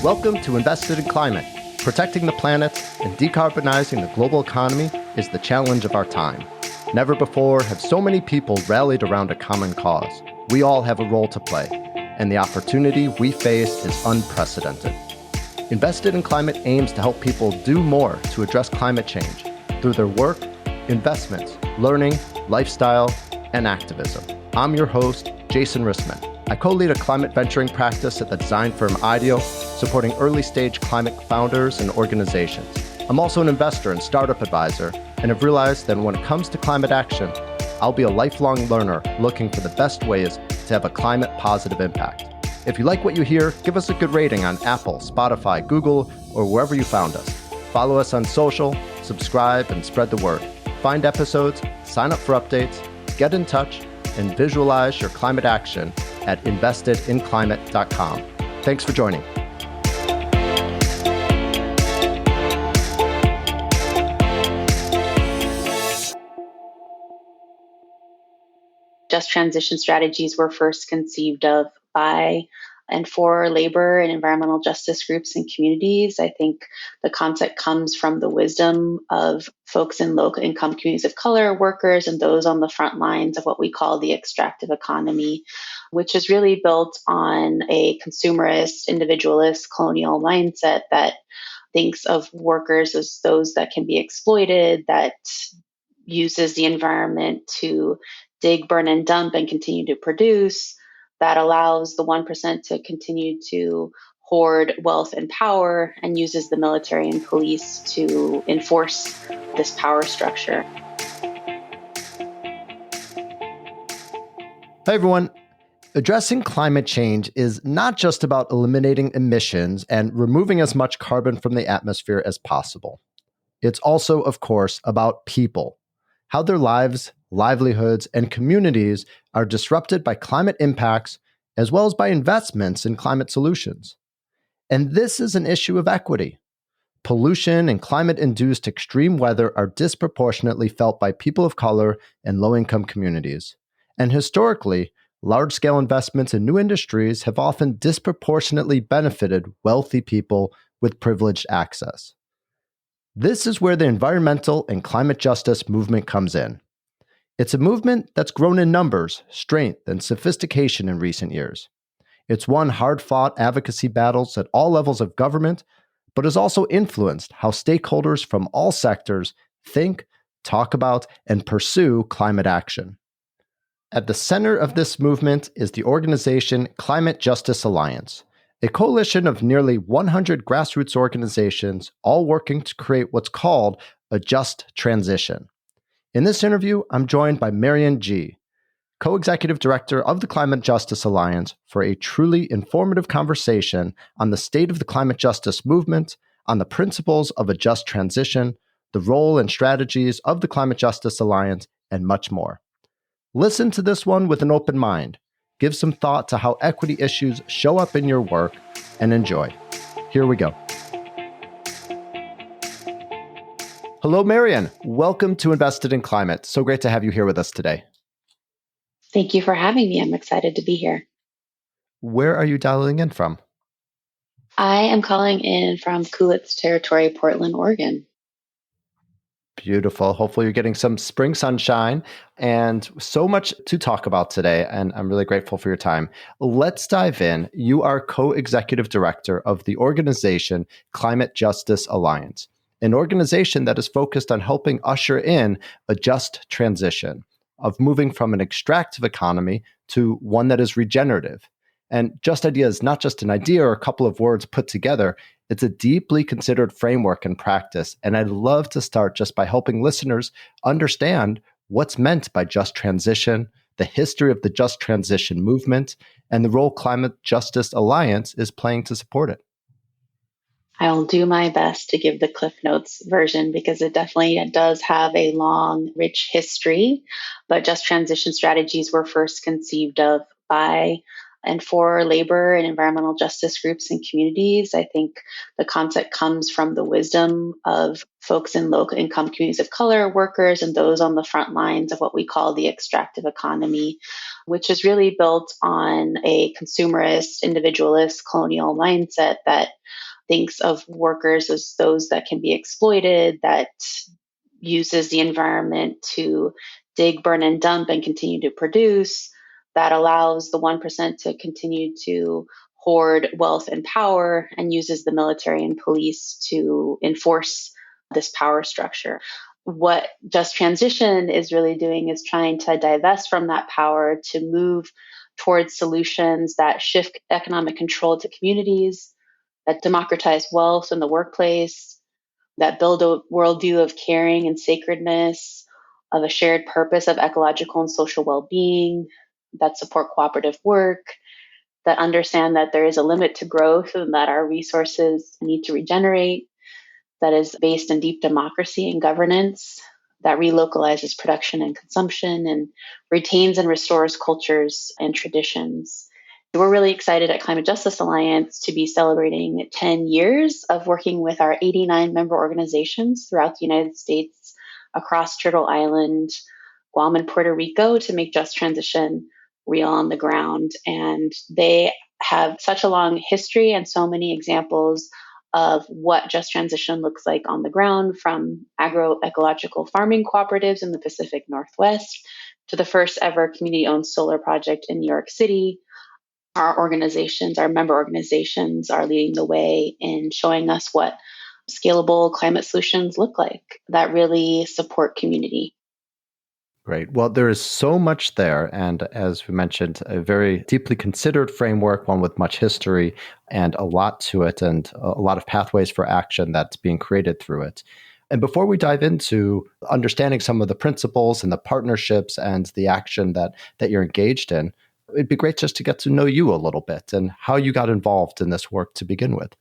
Welcome to Invested in Climate. Protecting the planet and decarbonizing the global economy is the challenge of our time. Never before have so many people rallied around a common cause. We all have a role to play, and the opportunity we face is unprecedented. Invested in Climate aims to help people do more to address climate change through their work, investments, learning, lifestyle, and activism. I'm your host, Jason Rissman. I co-lead a climate venturing practice at the design firm IDEO, supporting early-stage climate founders and organizations. I'm also an investor and startup advisor, and have realized that when it comes to climate action, I'll be a lifelong learner looking for the best ways to have a climate-positive impact. If you like what you hear, give us a good rating on Apple, Spotify, Google, or wherever you found us. Follow us on social, subscribe, and spread the word. Find episodes, sign up for updates, get in touch, and visualize your climate action at investedinclimate.com. Thanks for joining. Just transition strategies were first conceived of by and for labor and environmental justice groups and communities. I think the concept comes from the wisdom of folks in low income communities of color, workers, and those on the front lines of what we call the extractive economy, which is really built on a consumerist, individualist, colonial mindset that thinks of workers as those that can be exploited, that uses the environment to dig, burn, and dump and continue to produce, that allows the 1% to continue to hoard wealth and power, and uses the military and police to enforce this power structure. Hey everyone. Addressing climate change is not just about eliminating emissions and removing as much carbon from the atmosphere as possible. It's also, of course, about people, how their lives, livelihoods, and communities are disrupted by climate impacts, as well as by investments in climate solutions. And this is an issue of equity. Pollution and climate-induced extreme weather are disproportionately felt by people of color and low-income communities. And historically, large-scale investments in new industries have often disproportionately benefited wealthy people with privileged access. This is where the environmental and climate justice movement comes in. It's a movement that's grown in numbers, strength, and sophistication in recent years. It's won hard-fought advocacy battles at all levels of government, but has also influenced how stakeholders from all sectors think, talk about, and pursue climate action. At the center of this movement is the organization Climate Justice Alliance, a coalition of nearly 100 grassroots organizations, all working to create what's called a just transition. In this interview, I'm joined by Marion G., co-executive director of the Climate Justice Alliance, for a truly informative conversation on the state of the climate justice movement, on the principles of a just transition, the role and strategies of the Climate Justice Alliance, and much more. Listen to this one with an open mind. Give some thought to how equity issues show up in your work, and enjoy. Here we go. Hello, Marion. Welcome to Invested in Climate. So great to have you here with us today. Thank you for having me. I'm excited to be here. Where are you dialing in from? I am calling in from Coolitz Territory, Portland, Oregon. Beautiful. Hopefully you're getting some spring sunshine and so much to talk about today, and I'm really grateful for your time. Let's dive in. You are co-executive director of the organization Climate Justice Alliance, an organization that is focused on helping usher in a just transition of moving from an extractive economy to one that is regenerative. And just idea is not just an idea or a couple of words put together. It's a deeply considered framework and practice. And I'd love to start just by helping listeners understand what's meant by just transition, the history of the just transition movement, and the role Climate Justice Alliance is playing to support it. I'll do my best to give the Cliff Notes version because it definitely does have a long, rich history. But just transition strategies were first conceived of by And for labor and environmental justice groups and communities, I think the concept comes from the wisdom of folks in low income communities of color, workers, and those on the front lines of what we call the extractive economy, which is really built on a consumerist, individualist, colonial mindset that thinks of workers as those that can be exploited, that uses the environment to dig, burn, and dump and continue to produce, that allows the 1% to continue to hoard wealth and power, and uses the military and police to enforce this power structure. What Just Transition is really doing is trying to divest from that power to move towards solutions that shift economic control to communities, that democratize wealth in the workplace, that build a worldview of caring and sacredness, of a shared purpose of ecological and social well-being, that support cooperative work, that understand that there is a limit to growth and that our resources need to regenerate, that is based in deep democracy and governance, that relocalizes production and consumption and retains and restores cultures and traditions. We're really excited at Climate Justice Alliance to be celebrating 10 years of working with our 89 member organizations throughout the United States, across Turtle Island, Guam, and Puerto Rico to make just transition real on the ground. And they have such a long history and so many examples of what just transition looks like on the ground, from agroecological farming cooperatives in the Pacific Northwest to the first ever community-owned solar project in New York City. Our organizations, our member organizations, are leading the way in showing us what scalable climate solutions look like that really support community. Great. Well, there is so much there. And as we mentioned, a very deeply considered framework, one with much history and a lot to it, and a lot of pathways for action that's being created through it. And before we dive into understanding some of the principles and the partnerships and the action that you're engaged in, it'd be great just to get to know you a little bit and how you got involved in this work to begin with.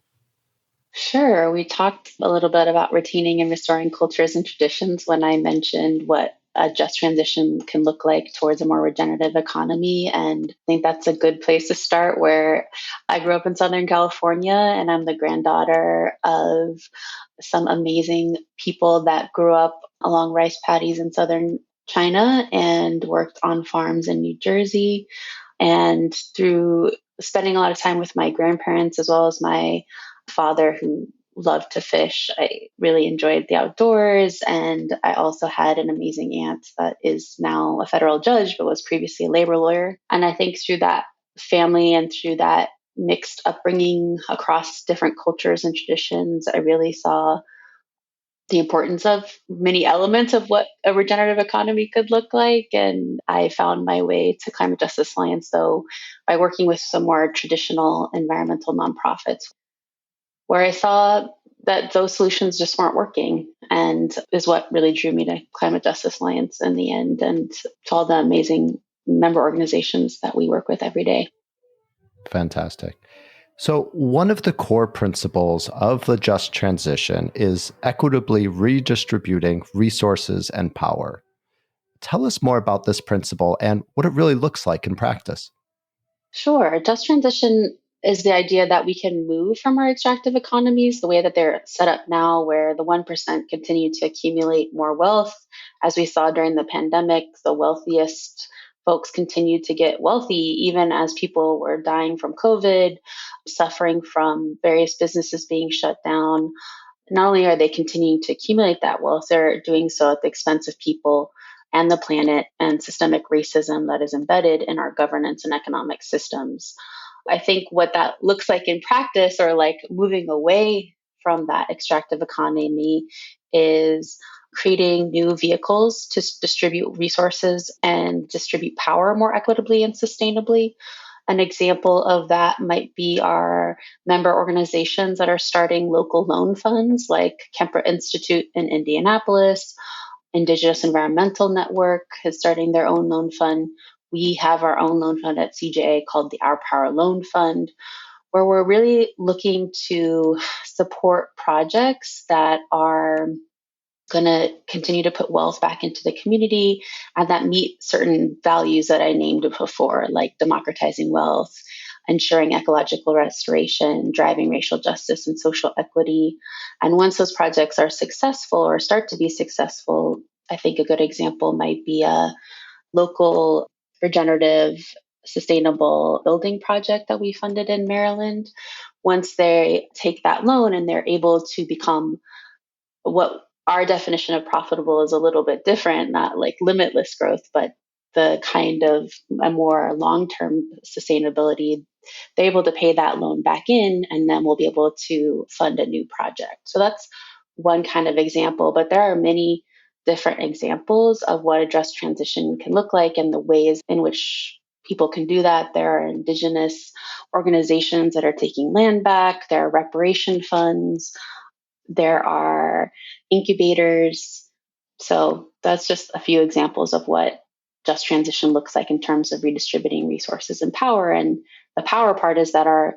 Sure. We talked a little bit about retaining and restoring cultures and traditions when I mentioned what a just transition can look like towards a more regenerative economy. And I think that's a good place to start, where I grew up in Southern California and I'm the granddaughter of some amazing people that grew up along rice paddies in Southern China and worked on farms in New Jersey. And through spending a lot of time with my grandparents as well as my father, who loved to fish, I really enjoyed the outdoors. And I also had an amazing aunt that is now a federal judge, but was previously a labor lawyer. And I think through that family and through that mixed upbringing across different cultures and traditions, I really saw the importance of many elements of what a regenerative economy could look like. And I found my way to Climate Justice Alliance, though, by working with some more traditional environmental nonprofits, where I saw that those solutions just weren't working, and is what really drew me to Climate Justice Alliance in the end, and to all the amazing member organizations that we work with every day. Fantastic. So one of the core principles of the just transition is equitably redistributing resources and power. Tell us more about this principle and what it really looks like in practice. Sure. Just transition is the idea that we can move from our extractive economies the way that they're set up now, where the 1% continue to accumulate more wealth. As we saw during the pandemic, the wealthiest folks continued to get wealthy, even as people were dying from COVID, suffering from various businesses being shut down. Not only are they continuing to accumulate that wealth, they're doing so at the expense of people and the planet, and systemic racism that is embedded in our governance and economic systems. I think what that looks like in practice, or like moving away from that extractive economy, is creating new vehicles to distribute resources and distribute power more equitably and sustainably. An example of that might be our member organizations that are starting local loan funds, like Kemper Institute in Indianapolis. Indigenous Environmental Network is starting their own loan fund. We have our own loan fund at CJA called the Our Power Loan Fund, where we're really looking to support projects that are going to continue to put wealth back into the community and that meet certain values that I named before, like democratizing wealth, ensuring ecological restoration, driving racial justice and social equity. And once those projects are successful or start to be successful, I think a good example might be a local regenerative sustainable building project that we funded in Maryland. Once they take that loan and they're able to become what our definition of profitable is a little bit different, not like limitless growth, but the kind of a more long-term sustainability, they're able to pay that loan back in, and then we'll be able to fund a new project. So that's one kind of example, but there are many different examples of what a just transition can look like and the ways in which people can do that. There are indigenous organizations that are taking land back, there are reparation funds, there are incubators. So that's just a few examples of what just transition looks like in terms of redistributing resources and power. And the power part is that our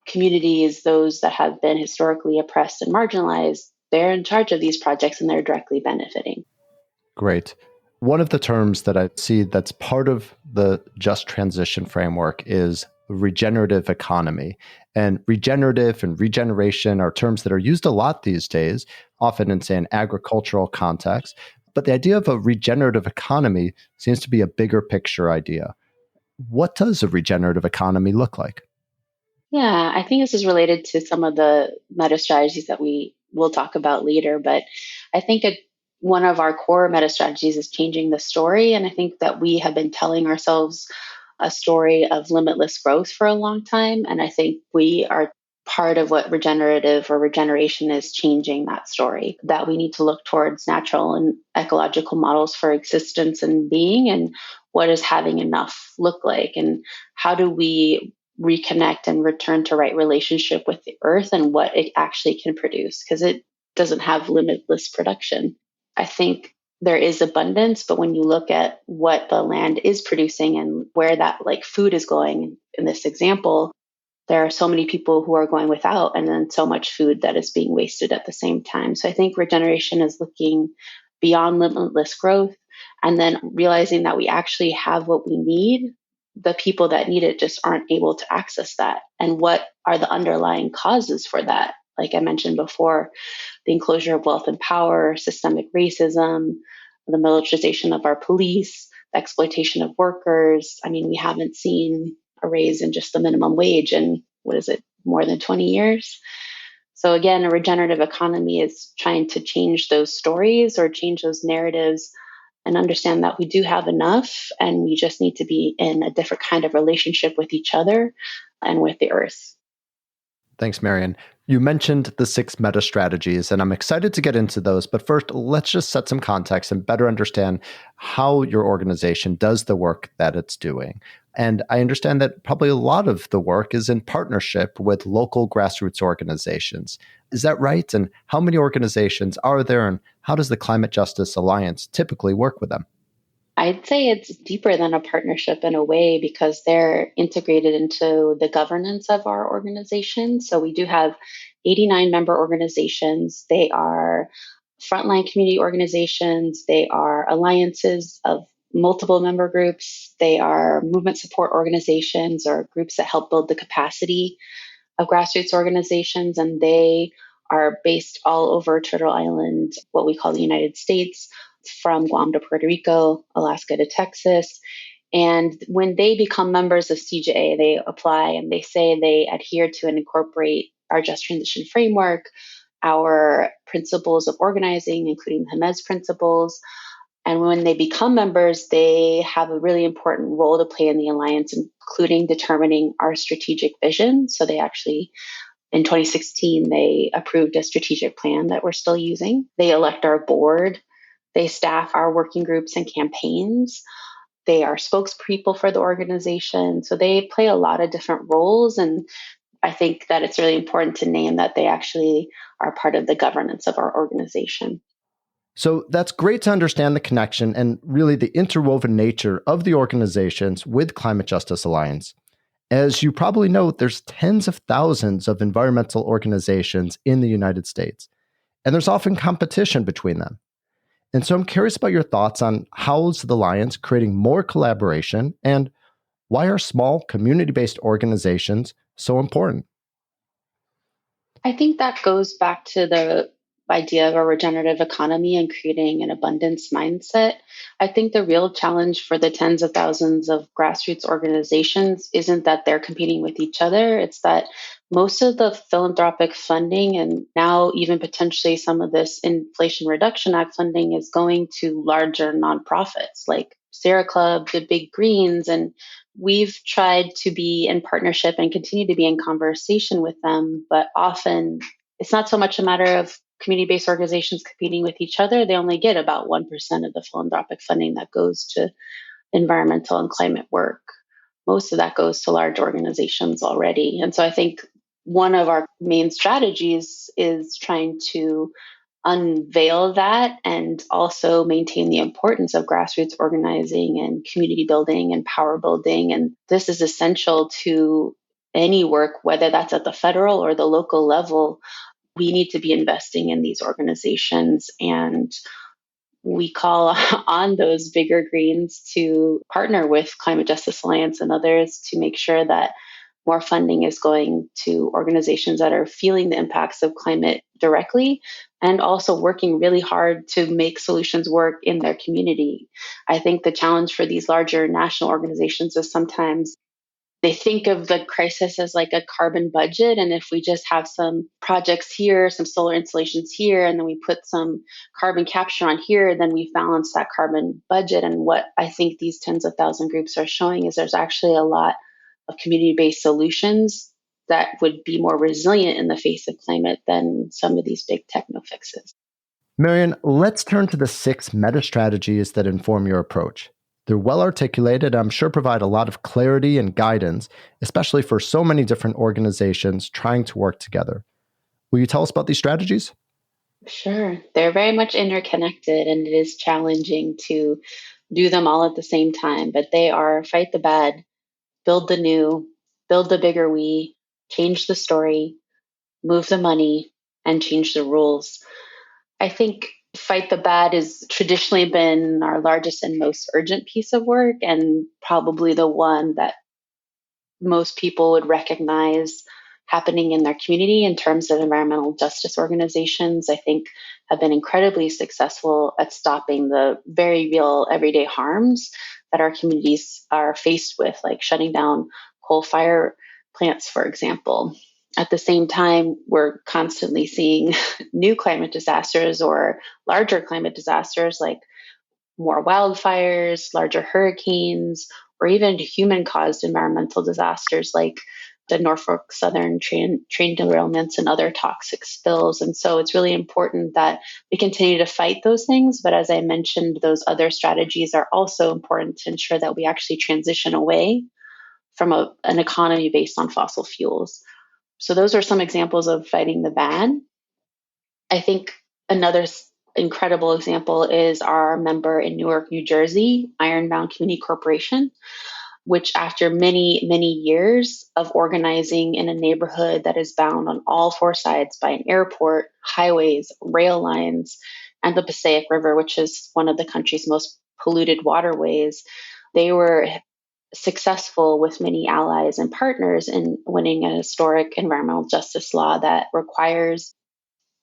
communities, those that have been historically oppressed and marginalized, they're in charge of these projects and they're directly benefiting. Great. One of the terms that I see that's part of the just transition framework is regenerative economy. And regenerative and regeneration are terms that are used a lot these days, often in, say, an agricultural context. But the idea of a regenerative economy seems to be a bigger picture idea. What does a regenerative economy look like? Yeah, I think this is related to some of the meta strategies that we will talk about later. But I think one of our core meta strategies is changing the story. And I think that we have been telling ourselves a story of limitless growth for a long time. And I think we are part of what regenerative or regeneration is changing that story, that we need to look towards natural and ecological models for existence and being, and what does having enough look like, and how do we reconnect and return to right relationship with the earth and what it actually can produce, because it doesn't have limitless production. I think there is abundance, but when you look at what the land is producing and where that like food is going in this example, there are so many people who are going without, and then so much food that is being wasted at the same time. So I think regeneration is looking beyond limitless growth and then realizing that we actually have what we need. The people that need it just aren't able to access that. And what are the underlying causes for that? Like I mentioned before, the enclosure of wealth and power, systemic racism, the militarization of our police, the exploitation of workers. I mean, we haven't seen a raise in just the minimum wage in, what is it, more than 20 years? So again, a regenerative economy is trying to change those stories or change those narratives and understand that we do have enough and we just need to be in a different kind of relationship with each other and with the earth. Thanks, Marion. You mentioned the 6 meta strategies, and I'm excited to get into those. But first, let's just set some context and better understand how your organization does the work that it's doing. And I understand that probably a lot of the work is in partnership with local grassroots organizations. Is that right? And how many organizations are there, and how does the Climate Justice Alliance typically work with them? I'd say it's deeper than a partnership in a way because they're integrated into the governance of our organization. So we do have 89 member organizations. They are frontline community organizations. They are alliances of multiple member groups. They are movement support organizations or groups that help build the capacity of grassroots organizations. And they are based all over Turtle Island, what we call the United States, from Guam to Puerto Rico, Alaska to Texas. And when they become members of CJA, they apply and they say they adhere to and incorporate our just transition framework, our principles of organizing, including the Hermes principles. And when they become members, they have a really important role to play in the alliance, including determining our strategic vision. So they actually, in 2016, they approved a strategic plan that we're still using. They elect our board. They staff our working groups and campaigns. They are spokespeople for the organization. So they play a lot of different roles. And I think that it's really important to name that they actually are part of the governance of our organization. So that's great to understand the connection and really the interwoven nature of the organizations with Climate Justice Alliance. As you probably know, there's tens of thousands of environmental organizations in the United States, and there's often competition between them. And so I'm curious about your thoughts on how's the Alliance creating more collaboration, and Why are small, community-based organizations so important? I think that goes back to the idea of a regenerative economy and creating an abundance mindset. I think the real challenge for the tens of thousands of grassroots organizations isn't that they're competing with each other. It's that most of the philanthropic funding and now even potentially some of this Inflation Reduction Act funding is going to larger nonprofits like Sierra Club, the Big Greens, and we've tried to be in partnership and continue to be in conversation with them, but often it's not so much a matter of community based organizations competing with each other. They only get about 1% of the philanthropic funding that goes to environmental and climate work. Most of that goes to large organizations already. And so I think one of our main strategies is trying to unveil that and also maintain the importance of grassroots organizing and community building and power building. And this is essential to any work, whether that's at the federal or the local level. We need to be investing in these organizations, and we call on those bigger greens to partner with Climate Justice Alliance and others to make sure that more funding is going to organizations that are feeling the impacts of climate directly and also working really hard to make solutions work in their community. I think the challenge for these larger national organizations is sometimes they think of the crisis as like a carbon budget. And if we just have some projects here, some solar installations here, and then we put some carbon capture on here, then we've balanced that carbon budget. And what I think these tens of thousand groups are showing is there's actually a lot of community-based solutions that would be more resilient in the face of climate than some of these big technofixes. Marion, let's turn to the 6 meta strategies that inform your approach. They're well articulated, and I'm sure provide a lot of clarity and guidance, especially for so many different organizations trying to work together. Will you tell us about these strategies? Sure. They're very much interconnected, and it is challenging to do them all at the same time, but they are fight the bad, build the new, build the bigger we, change the story, move the money, and change the rules. I think fight the bad has traditionally been our largest and most urgent piece of work, and probably the one that most people would recognize happening in their community in terms of environmental justice organizations. I think have been incredibly successful at stopping the very real everyday harms that our communities are faced with, like shutting down coal fire plants, for example. At the same time, we're constantly seeing new climate disasters or larger climate disasters like more wildfires, larger hurricanes, or even human caused environmental disasters like the Norfolk Southern train derailments and other toxic spills. And so it's really important that we continue to fight those things. But as I mentioned, those other strategies are also important to ensure that we actually transition away from an economy based on fossil fuels. So those are some examples of fighting the bad. I think another incredible example is our member in Newark, New Jersey, Ironbound Community Corporation, which after many, many years of organizing in a neighborhood that is bound on all 4 sides by an airport, highways, rail lines, and the Passaic River, which is one of the country's most polluted waterways, they were successful with many allies and partners in winning a historic environmental justice law that requires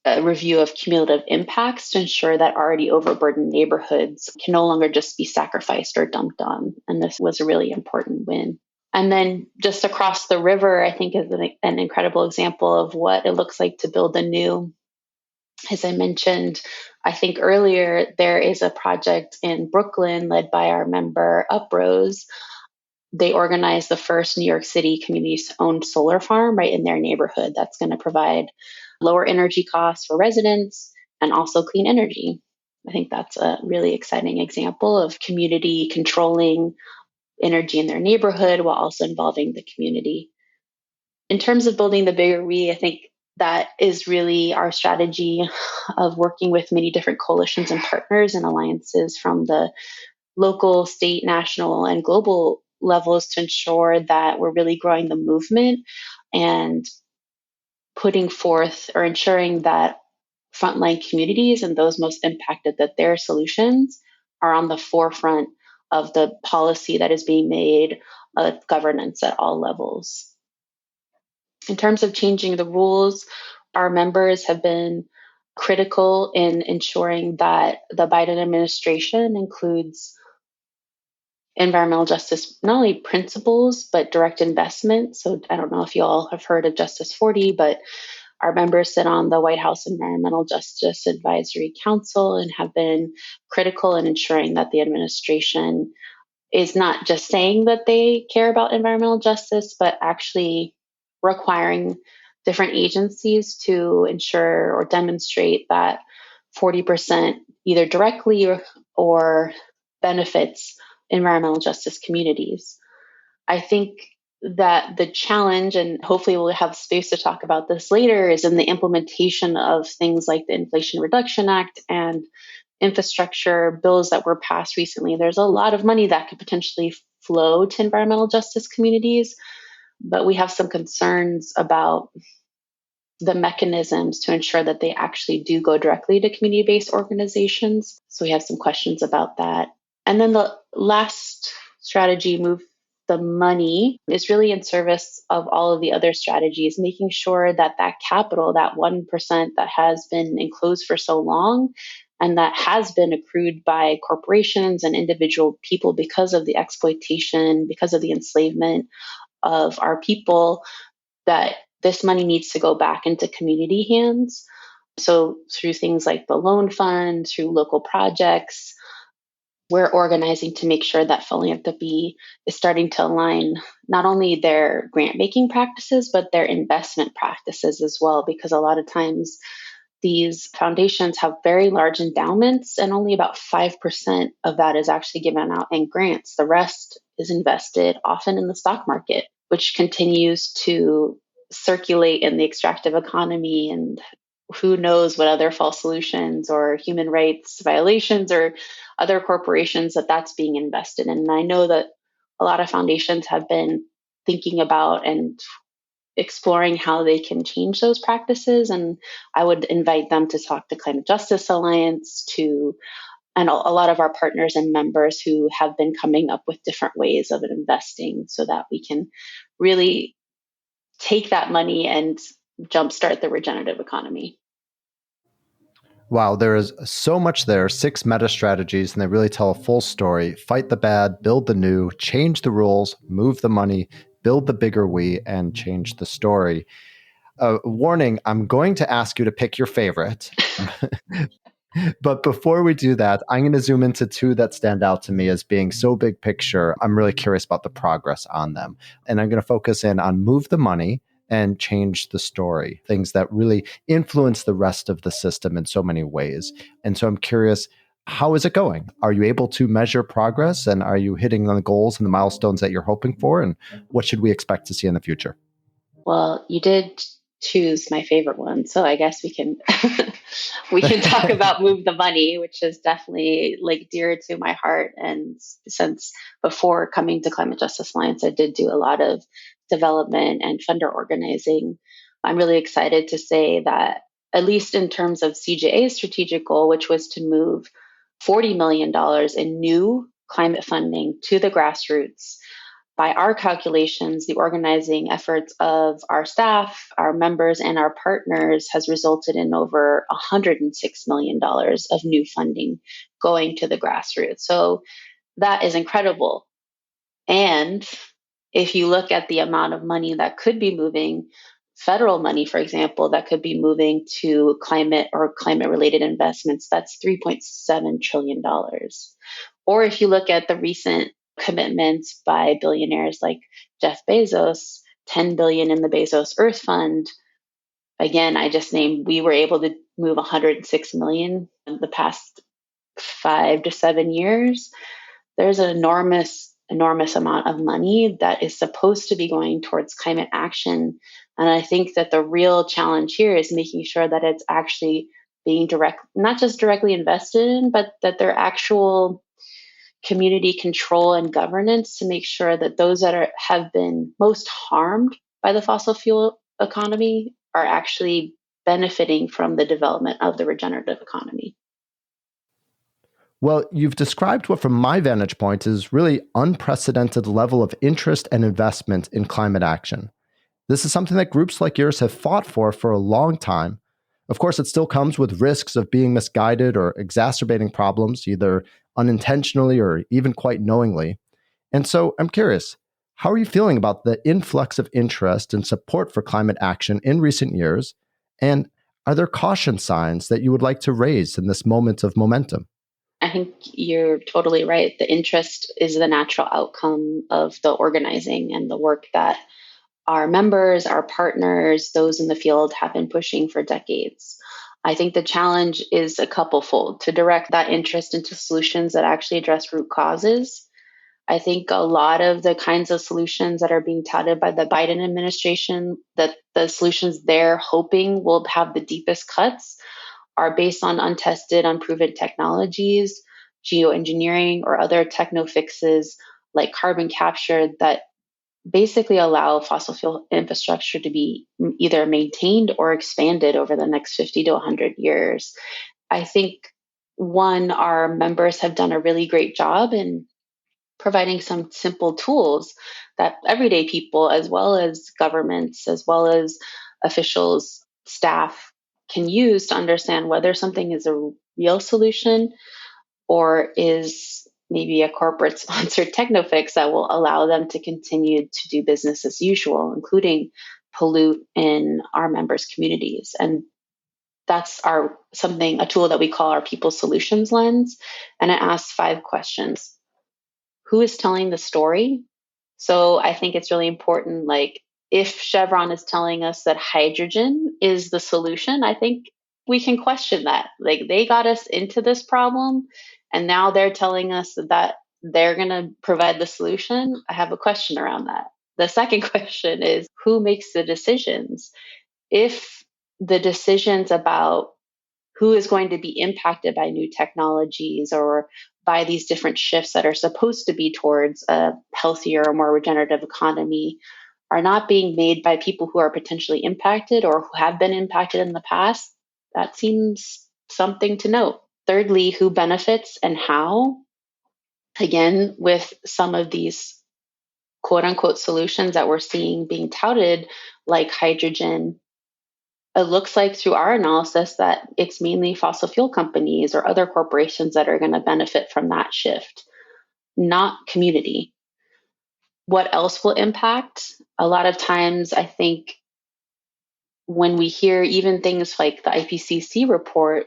a review of cumulative impacts to ensure that already overburdened neighborhoods can no longer just be sacrificed or dumped on. And this was a really important win. And then just across the river, I think is an incredible example of what it looks like to build a new. As I mentioned, I think earlier, there is a project in Brooklyn led by our member Uprose. They organized the first New York City community-owned solar farm right in their neighborhood that's going to provide lower energy costs for residents and also clean energy. I think that's a really exciting example of community controlling energy in their neighborhood while also involving the community. In terms of building the bigger we, I think that is really our strategy of working with many different coalitions and partners and alliances from the local, state, national, and global levels to ensure that we're really growing the movement and putting forth or ensuring that frontline communities and those most impacted, that their solutions are on the forefront of the policy that is being made of governance at all levels. In terms of changing the rules, our members have been critical in ensuring that the Biden administration includes environmental justice, not only principles, but direct investment. So I don't know if you all have heard of Justice 40, but our members sit on the White House Environmental Justice Advisory Council and have been critical in ensuring that the administration is not just saying that they care about environmental justice, but actually requiring different agencies to ensure or demonstrate that 40% either directly or benefits environmental justice communities. I think that the challenge, and hopefully we'll have space to talk about this later, is in the implementation of things like the Inflation Reduction Act and infrastructure bills that were passed recently. There's a lot of money that could potentially flow to environmental justice communities, but we have some concerns about the mechanisms to ensure that they actually do go directly to community-based organizations. So we have some questions about that. And then the last strategy, move the money, is really in service of all of the other strategies, making sure that that capital, that 1% that has been enclosed for so long and that has been accrued by corporations and individual people because of the exploitation, because of the enslavement of our people, that this money needs to go back into community hands. So through things like the loan fund, through local projects, we're organizing to make sure that philanthropy is starting to align not only their grant making practices, but their investment practices as well. Because a lot of times these foundations have very large endowments, and only about 5% of that is actually given out in grants. The rest is invested often in the stock market, which continues to circulate in the extractive economy, and who knows what other false solutions or human rights violations or other corporations that's being invested in. And I know that a lot of foundations have been thinking about and exploring how they can change those practices. And I would invite them to talk to Climate Justice Alliance, and a lot of our partners and members who have been coming up with different ways of investing so that we can really take that money and jumpstart the regenerative economy. Wow, there is so much there. 6 meta strategies, and they really tell a full story. Fight the bad, build the new, change the rules, move the money, build the bigger we, and change the story. Warning, I'm going to ask you to pick your favorite. But before we do that, I'm going to zoom into 2 that stand out to me as being so big picture. I'm really curious about the progress on them. And I'm going to focus in on move the money and change the story, things that really influence the rest of the system in so many ways. And so I'm curious, how is it going? Are you able to measure progress, and are you hitting the goals and the milestones that you're hoping for? And what should we expect to see in the future? Well, you did choose my favorite one, so I guess we can we can talk about move the money, which is definitely like dear to my heart. And since before coming to Climate Justice Alliance, I did do a lot of development and funder organizing. I'm really excited to say that at least in terms of CJA's strategic goal, which was to move $40 million in new climate funding to the grassroots, by our calculations, the organizing efforts of our staff, our members, and our partners has resulted in over $106 million of new funding going to the grassroots. So that is incredible. And if you look at the amount of money that could be moving, federal money, for example, that could be moving to climate or climate related investments, that's $3.7 trillion. Or if you look at the recent commitments by billionaires like Jeff Bezos, 10 billion in the Bezos Earth Fund. Again, I just named, we were able to move 106 million in the past 5 to 7 years. There's an enormous amount of money that is supposed to be going towards climate action. And I think that the real challenge here is making sure that it's actually being not just directly invested in, but that they're actual community control and governance to make sure that those that have been most harmed by the fossil fuel economy are actually benefiting from the development of the regenerative economy. Well, you've described what, from my vantage point, is really unprecedented level of interest and investment in climate action. This is something that groups like yours have fought for a long time. Of course, it still comes with risks of being misguided or exacerbating problems, either unintentionally or even quite knowingly. And so I'm curious, how are you feeling about the influx of interest and support for climate action in recent years? And are there caution signs that you would like to raise in this moment of momentum? I think you're totally right. The interest is the natural outcome of the organizing and the work that our members, our partners, those in the field have been pushing for decades. I think the challenge is a couplefold to direct that interest into solutions that actually address root causes. I think a lot of the kinds of solutions that are being touted by the Biden administration, that the solutions they're hoping will have the deepest cuts, are based on untested, unproven technologies, geoengineering, or other technofixes like carbon capture that basically allow fossil fuel infrastructure to be either maintained or expanded over the next 50 to 100 years. I think, one, our members have done a really great job in providing some simple tools that everyday people, as well as governments, as well as officials, staff, can use to understand whether something is a real solution or is maybe a corporate sponsored technofix that will allow them to continue to do business as usual, including pollute in our members' communities. And that's a tool that we call our people solutions lens. And it asks 5 questions. Who is telling the story? So I think it's really important, like, if Chevron is telling us that hydrogen is the solution, I think we can question that. Like, they got us into this problem and now they're telling us that they're going to provide the solution. I have a question around that. The second question is, who makes the decisions? If the decisions about who is going to be impacted by new technologies or by these different shifts that are supposed to be towards a healthier or more regenerative economy are not being made by people who are potentially impacted or who have been impacted in the past, that seems something to note. Thirdly, who benefits and how? Again, with some of these quote unquote solutions that we're seeing being touted, like hydrogen, it looks like through our analysis that it's mainly fossil fuel companies or other corporations that are going to benefit from that shift, not community. What else will impact? A lot of times, I think when we hear even things like the IPCC report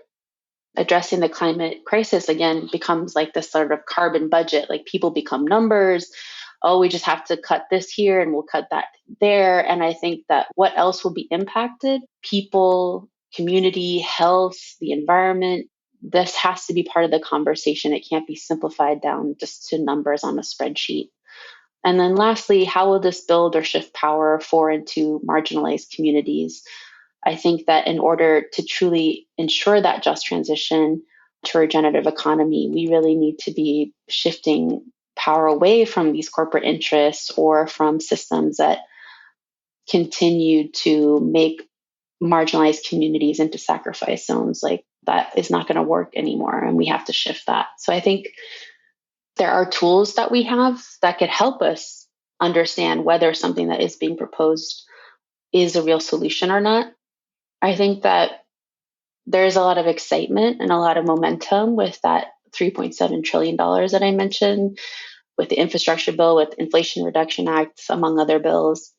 addressing the climate crisis, again, becomes like this sort of carbon budget. Like, people become numbers. Oh, we just have to cut this here and we'll cut that there. And I think that what else will be impacted? People, community, health, the environment. This has to be part of the conversation. It can't be simplified down just to numbers on a spreadsheet. And then lastly, how will this build or shift power for and to marginalized communities? I think that in order to truly ensure that just transition to a regenerative economy, we really need to be shifting power away from these corporate interests or from systems that continue to make marginalized communities into sacrifice zones. Like, that is not going to work anymore, and we have to shift that. So I think there are tools that we have that could help us understand whether something that is being proposed is a real solution or not. I think that there's a lot of excitement and a lot of momentum with that $3.7 trillion that I mentioned, with the infrastructure bill, with Inflation Reduction Act, among other bills.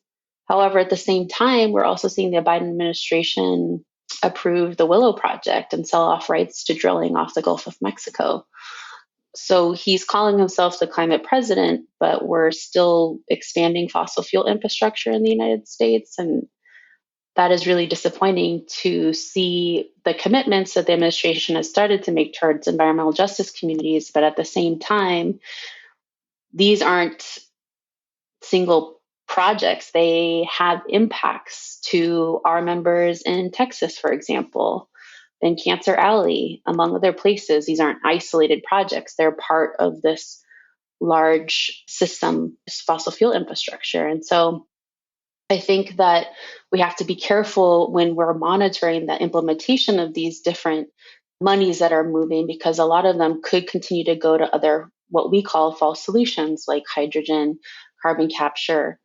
However, at the same time, we're also seeing the Biden administration approve the Willow Project and sell off rights to drilling off the Gulf of Mexico. So he's calling himself the climate president, but we're still expanding fossil fuel infrastructure in the United States. And that is really disappointing to see the commitments that the administration has started to make towards environmental justice communities. But at the same time, these aren't single projects. They have impacts to our members in Texas, for example, in Cancer Alley, among other places. These aren't isolated projects. They're part of this large system, fossil fuel infrastructure. And so I think that we have to be careful when we're monitoring the implementation of these different monies that are moving, because a lot of them could continue to go to other, what we call false solutions like hydrogen, carbon capture.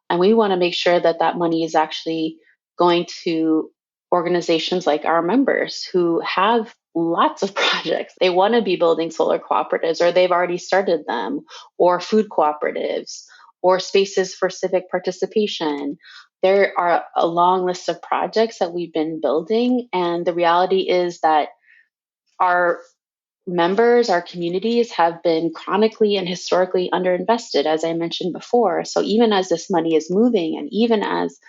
And we want to make sure that that money is actually going to organizations like our members who have lots of projects. They want to be building solar cooperatives, or they've already started them, or food cooperatives, or spaces for civic participation. There are a long list of projects that we've been building. And the reality is that our members, our communities have been chronically and historically underinvested, as I mentioned before. So even as this money is moving, and even as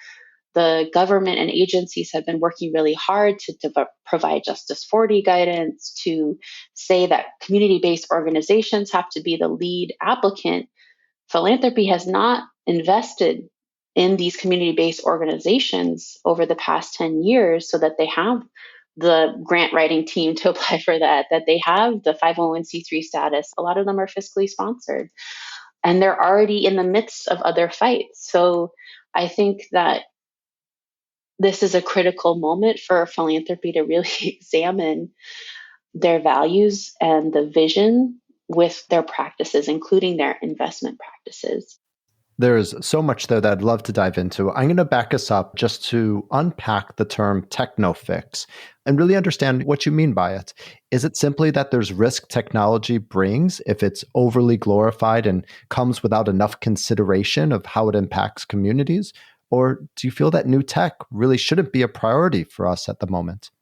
the government and agencies have been working really hard to provide Justice 40 guidance, to say that community based organizations have to be the lead applicant, philanthropy has not invested in these community based organizations over the past 10 years so that they have the grant writing team to apply for that they have the 501c3 status. A lot of them are fiscally sponsored, and they're already in the midst of other fights. So I think that this is a critical moment for philanthropy to really examine their values and the vision with their practices, including their investment practices. There's so much there that I'd love to dive into. I'm going to back us up just to unpack the term technofix and really understand what you mean by it. Is it simply that there's risk technology brings if it's overly glorified and comes without enough consideration of how it impacts communities? Or do you feel that new tech really shouldn't be a priority for us at the moment?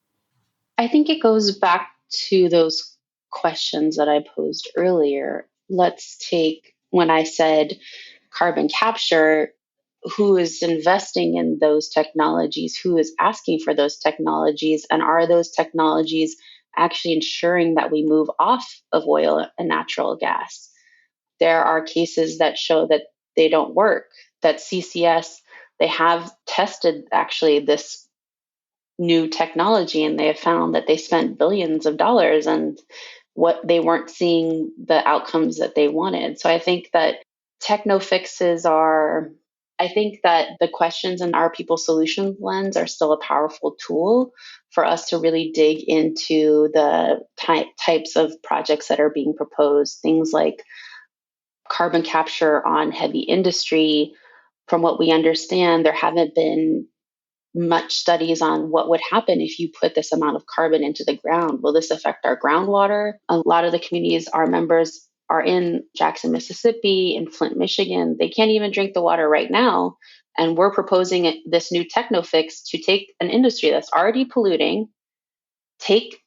I think it goes back to those questions that I posed earlier. Let's take when I said carbon capture, who is investing in those technologies, who is asking for those technologies, and are those technologies actually ensuring that we move off of oil and natural gas? There are cases that show that they don't work, that CCS, they have tested actually this new technology, and they have found that they spent billions of dollars and what they weren't seeing the outcomes that they wanted. So I think that techno fixes are, I think that the questions in our people solutions lens are still a powerful tool for us to really dig into the types of projects that are being proposed. Things like carbon capture on heavy industry. From what we understand, there haven't been much studies on what would happen if you put this amount of carbon into the ground. Will this affect our groundwater? A lot of the communities, our members, are in Jackson, Mississippi, in Flint, Michigan. They can't even drink the water right now. And we're proposing this new techno fix to take an industry that's already polluting, take,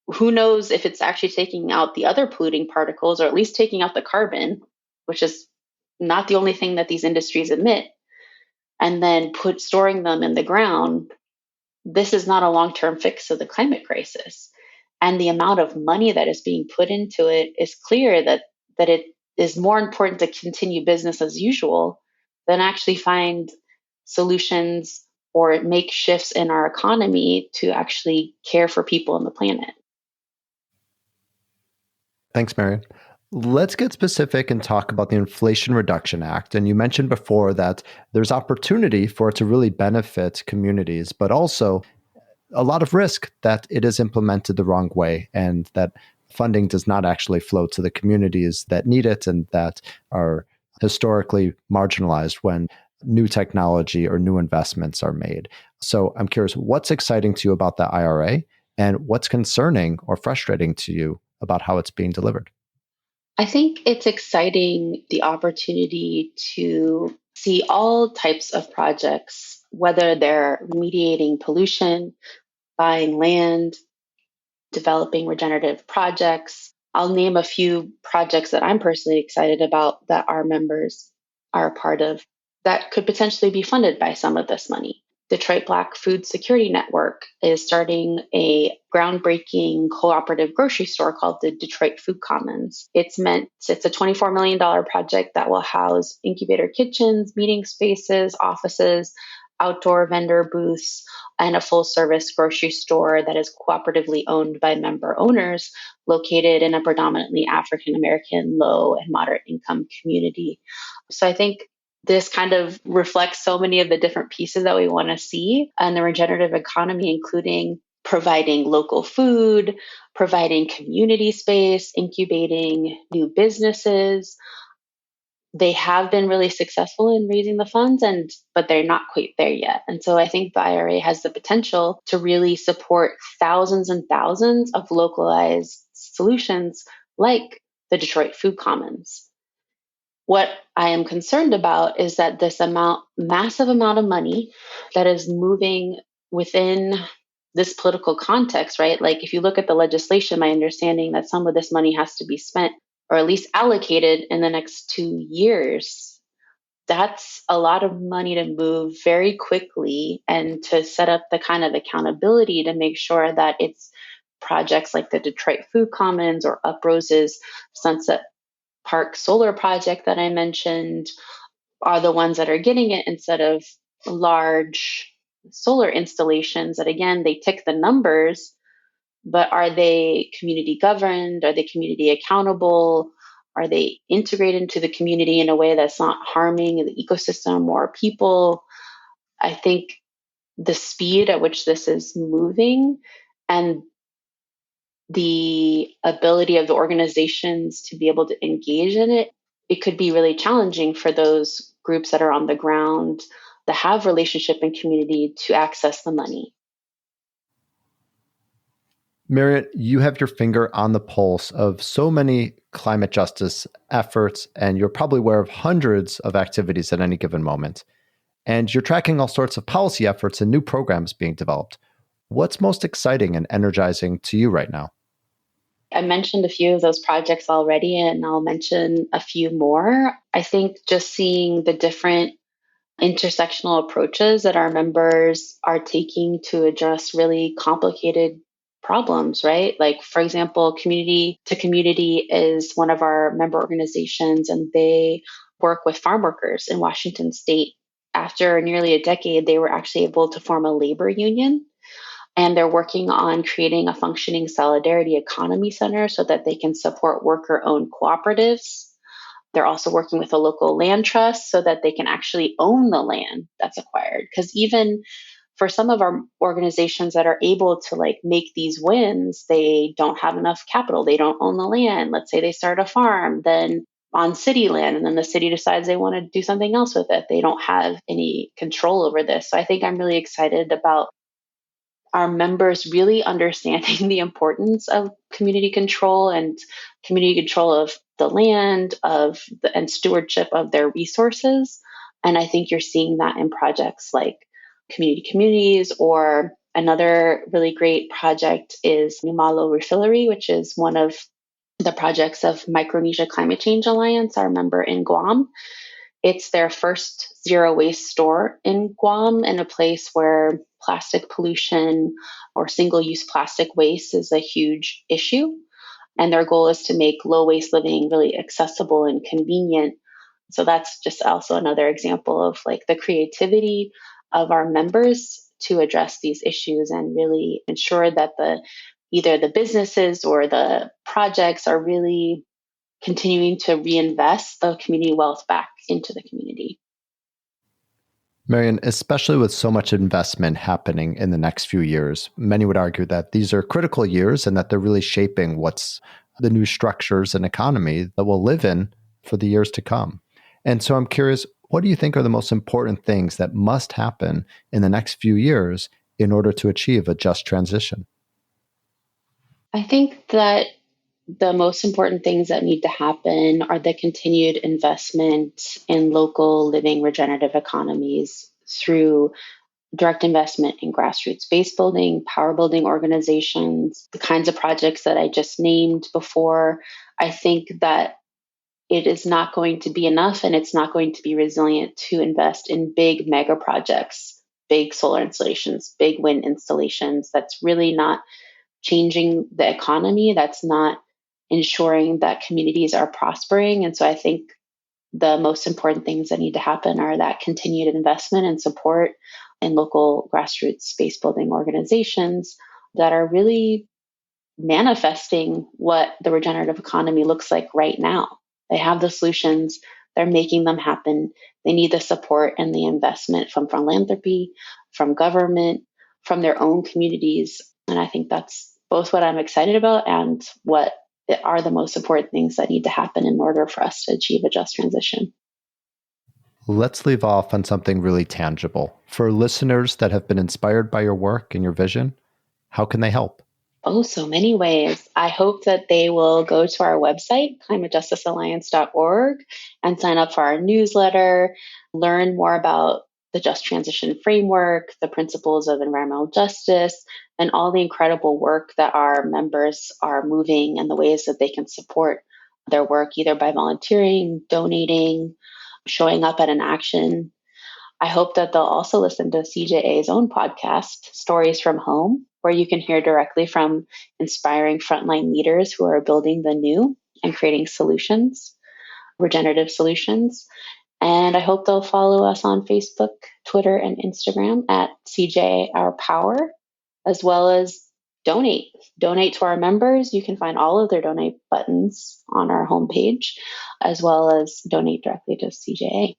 who knows if it's actually taking out the other polluting particles, or at least taking out the carbon, which is not the only thing that these industries emit, and then storing them in the ground. This is not a long-term fix of the climate crisis. And the amount of money that is being put into it is clear that it is more important to continue business as usual than actually find solutions or make shifts in our economy to actually care for people on the planet. Thanks, Marion. Let's get specific and talk about the Inflation Reduction Act. And you mentioned before that there's opportunity for it to really benefit communities, but also a lot of risk that it is implemented the wrong way and that funding does not actually flow to the communities that need it and that are historically marginalized when new technology or new investments are made. So I'm curious, what's exciting to you about the IRA and what's concerning or frustrating to you about how it's being delivered? I think it's exciting, the opportunity to see all types of projects, whether they're remediating pollution, buying land, developing regenerative projects. I'll name a few projects that I'm personally excited about that our members are a part of that could potentially be funded by some of this money. Detroit Black Food Security Network is starting a groundbreaking cooperative grocery store called the Detroit Food Commons. It's a $24 million project that will house incubator kitchens, meeting spaces, offices, outdoor vendor booths, and a full service grocery store that is cooperatively owned by member owners located in a predominantly African American low and moderate income community. So I think this kind of reflects so many of the different pieces that we want to see in the regenerative economy, including providing local food, providing community space, incubating new businesses. They have been really successful in raising the funds, but they're not quite there yet. And so I think the IRA has the potential to really support thousands and thousands of localized solutions like the Detroit Food Commons. What I am concerned about is that this massive amount of money that is moving within this political context, right? Like if you look at the legislation, my understanding that some of this money has to be spent or at least allocated in the next 2 years. That's a lot of money to move very quickly and to set up the kind of accountability to make sure that it's projects like the Detroit Food Commons or Uprose's Sunset Park solar project that I mentioned are the ones that are getting it instead of large solar installations that, again, they tick the numbers, but are they community governed? Are they community accountable? Are they integrated into the community in a way that's not harming the ecosystem or people? I think the speed at which this is moving and the ability of the organizations to be able to engage in it, it could be really challenging for those groups that are on the ground that have relationship and community to access the money. Marion, you have your finger on the pulse of so many climate justice efforts, and you're probably aware of hundreds of activities at any given moment. And you're tracking all sorts of policy efforts and new programs being developed. What's most exciting and energizing to you right now? I mentioned a few of those projects already, and I'll mention a few more. I think just seeing the different intersectional approaches that our members are taking to address really complicated problems, right? Like, for example, Community to Community is one of our member organizations, and they work with farm workers in Washington state. After nearly a decade, they were actually able to form a labor union. And they're working on creating a functioning solidarity economy center so that they can support worker owned cooperatives. They're also working with a local land trust so that they can actually own the land that's acquired. Because even for some of our organizations that are able to like make these wins, they don't have enough capital. They don't own the land. Let's say they start a farm, then on city land, and then the city decides they want to do something else with it. They don't have any control over this. So I think I'm really excited about our members really understanding the importance of community control and community control of the land and stewardship of their resources. And I think you're seeing that in projects like Community Communities, or another really great project is Numalo Refillery, which is one of the projects of Micronesia Climate Change Alliance, our member in Guam. It's their first zero waste store in Guam, in a place where plastic pollution or single use plastic waste is a huge issue. And their goal is to make low waste living really accessible and convenient. So that's just also another example of like the creativity of our members to address these issues and really ensure that either the businesses or the projects are really continuing to reinvest the community wealth back into the community. Marion, especially with so much investment happening in the next few years, many would argue that these are critical years and that they're really shaping what's the new structures and economy that we'll live in for the years to come. And so I'm curious, what do you think are the most important things that must happen in the next few years in order to achieve a just transition? I think that the most important things that need to happen are the continued investment in local living regenerative economies through direct investment in grassroots base building, power building organizations, the kinds of projects that I just named before. I think that it is not going to be enough, and it's not going to be resilient to invest in big mega projects, big solar installations, big wind installations. That's really not changing the economy. That's not ensuring that communities are prospering. And so I think the most important things that need to happen are that continued investment and support in local grassroots space building organizations that are really manifesting what the regenerative economy looks like right now. They have the solutions, they're making them happen. They need the support and the investment from philanthropy, from government, from their own communities. And I think that's both what I'm excited about and what are the most important things that need to happen in order for us to achieve a just transition. Let's leave off on something really tangible. For listeners that have been inspired by your work and your vision, how can they help? Oh, so many ways. I hope that they will go to our website, climatejusticealliance.org, and sign up for our newsletter, learn more about the Just Transition Framework, the principles of environmental justice, and all the incredible work that our members are moving and the ways that they can support their work, either by volunteering, donating, showing up at an action. I hope that they'll also listen to CJA's own podcast, Stories from Home, where you can hear directly from inspiring frontline leaders who are building the new and creating solutions, regenerative solutions. And I hope they'll follow us on Facebook, Twitter, and Instagram at CJ Our Power, as well as donate. Donate to our members. You can find all of their donate buttons on our homepage, as well as donate directly to CJA.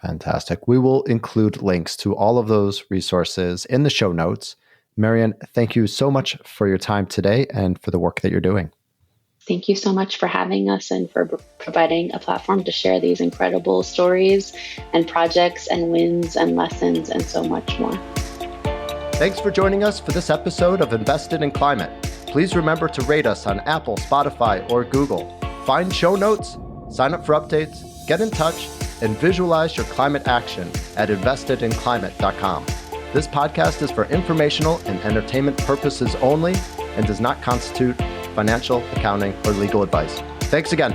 Fantastic. We will include links to all of those resources in the show notes. Marion, thank you so much for your time today and for the work that you're doing. Thank you so much for having us and for providing a platform to share these incredible stories and projects and wins and lessons and so much more. Thanks for joining us for this episode of Invested in Climate. Please remember to rate us on Apple, Spotify, or Google. Find show notes, sign up for updates, get in touch, and visualize your climate action at investedinclimate.com. This podcast is for informational and entertainment purposes only and does not constitute financial, accounting, or legal advice. Thanks again.